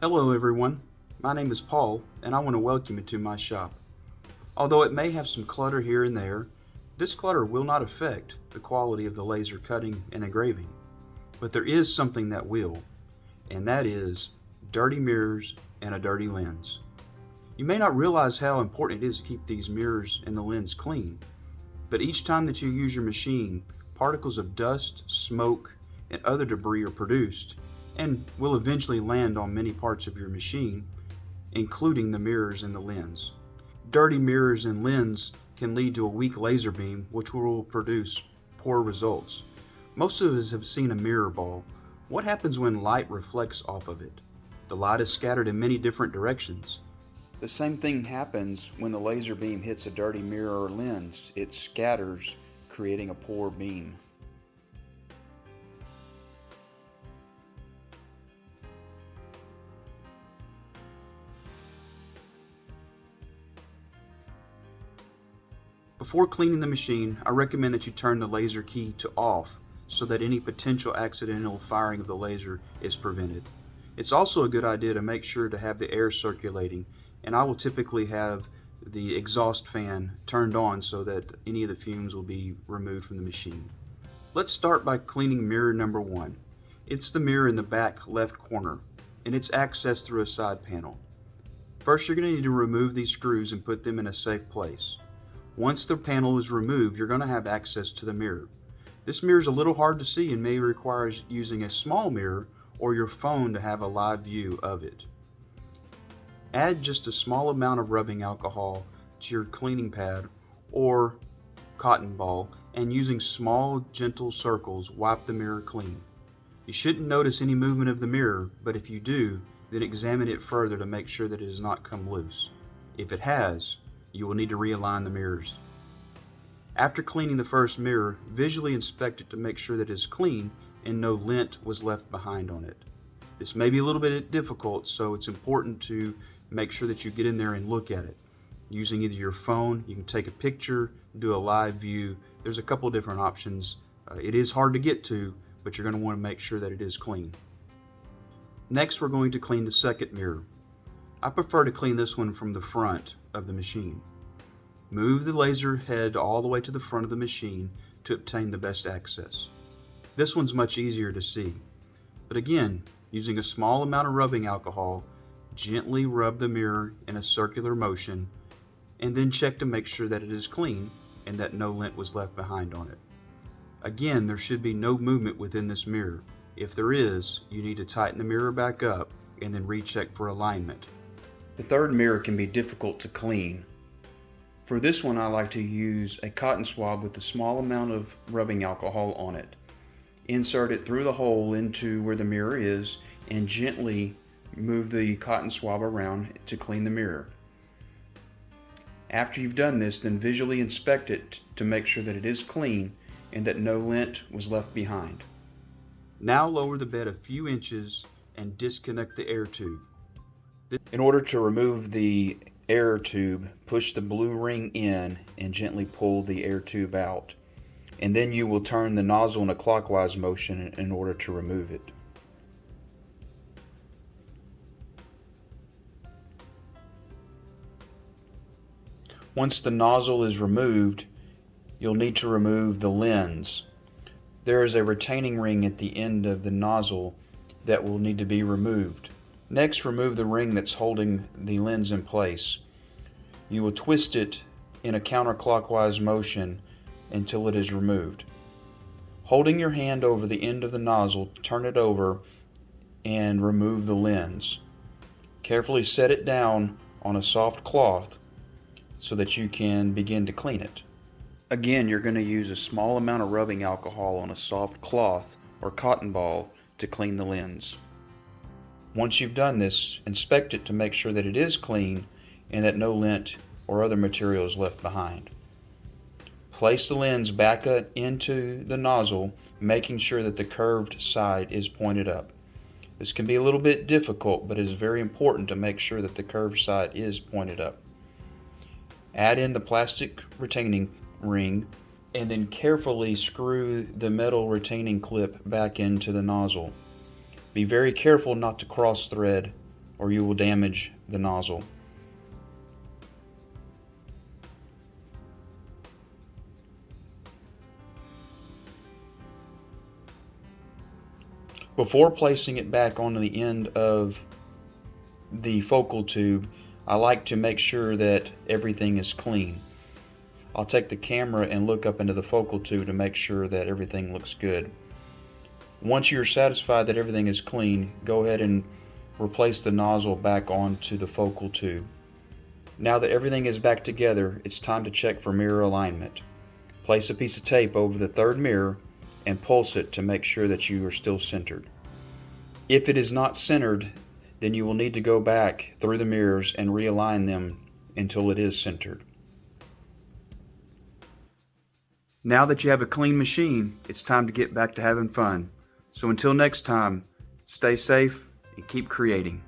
Hello everyone, my name is Paul and I want to welcome you to my shop. Although it may have some clutter here and there, this clutter will not affect the quality of the laser cutting and engraving. But there is something that will, and that is dirty mirrors and a dirty lens. You may not realize how important it is to keep these mirrors and the lens clean, but each time that you use your machine, particles of dust, smoke, and other debris are produced and will eventually land on many parts of your machine, including the mirrors and the lens. Dirty mirrors and lens can lead to a weak laser beam, which will produce poor results. Most of us have seen a mirror ball. What happens when light reflects off of it? The light is scattered in many different directions. The same thing happens when the laser beam hits a dirty mirror or lens. It scatters, creating a poor beam. Before cleaning the machine, I recommend that you turn the laser key to off so that any potential accidental firing of the laser is prevented. It's also a good idea to make sure to have the air circulating, and I will typically have the exhaust fan turned on so that any of the fumes will be removed from the machine. Let's start by cleaning mirror number 1. It's the mirror in the back left corner, and it's accessed through a side panel. First, you're going to need to remove these screws and put them in a safe place. Once the panel is removed, you're going to have access to the mirror. This mirror is a little hard to see and may require using a small mirror or your phone to have a live view of it. Add just a small amount of rubbing alcohol to your cleaning pad or cotton ball, and using small, gentle circles, wipe the mirror clean. You shouldn't notice any movement of the mirror, but if you do, then examine it further to make sure that it has not come loose. If it has, you will need to realign the mirrors. After cleaning the first mirror, visually inspect it to make sure that it is clean and no lint was left behind on it. This may be a little bit difficult, so it's important to make sure that you get in there and look at it. Using either your phone, you can take a picture, do a live view. There's a couple different options. It is hard to get to, but you're going to want to make sure that it is clean. Next, we're going to clean the second mirror. I prefer to clean this one from the front of the machine. Move the laser head all the way to the front of the machine to obtain the best access. This one's much easier to see. But again, using a small amount of rubbing alcohol, gently rub the mirror in a circular motion and then check to make sure that it is clean and that no lint was left behind on it. Again, there should be no movement within this mirror. If there is, you need to tighten the mirror back up and then recheck for alignment. The third mirror can be difficult to clean. For this one, I like to use a cotton swab with a small amount of rubbing alcohol on it. Insert it through the hole into where the mirror is and gently move the cotton swab around to clean the mirror. After you've done this, then visually inspect it to make sure that it is clean and that no lint was left behind. Now lower the bed a few inches and disconnect the air tube. In order to remove the air tube, push the blue ring in and gently pull the air tube out. And then you will turn the nozzle in a clockwise motion in order to remove it. Once the nozzle is removed, you'll need to remove the lens. There is a retaining ring at the end of the nozzle that will need to be removed. Next, remove the ring that's holding the lens in place. You will twist it in a counterclockwise motion until it is removed. Holding your hand over the end of the nozzle, turn it over and remove the lens. Carefully set it down on a soft cloth so that you can begin to clean it. Again, you're going to use a small amount of rubbing alcohol on a soft cloth or cotton ball to clean the lens. Once you've done this, inspect it to make sure that it is clean and that no lint or other material is left behind. Place the lens back into the nozzle, making sure that the curved side is pointed up. This can be a little bit difficult, but it is very important to make sure that the curved side is pointed up. Add in the plastic retaining ring and then carefully screw the metal retaining clip back into the nozzle. Be very careful not to cross thread or you will damage the nozzle. Before placing it back on the end of the focal tube, I like to make sure that everything is clean. I'll take the camera and look up into the focal tube to make sure that everything looks good. Once you're satisfied that everything is clean, go ahead and replace the nozzle back onto the focal tube. Now that everything is back together, it's time to check for mirror alignment. Place a piece of tape over the third mirror and pulse it to make sure that you are still centered. If it is not centered, then you will need to go back through the mirrors and realign them until it is centered. Now that you have a clean machine, it's time to get back to having fun. So until next time, stay safe and keep creating.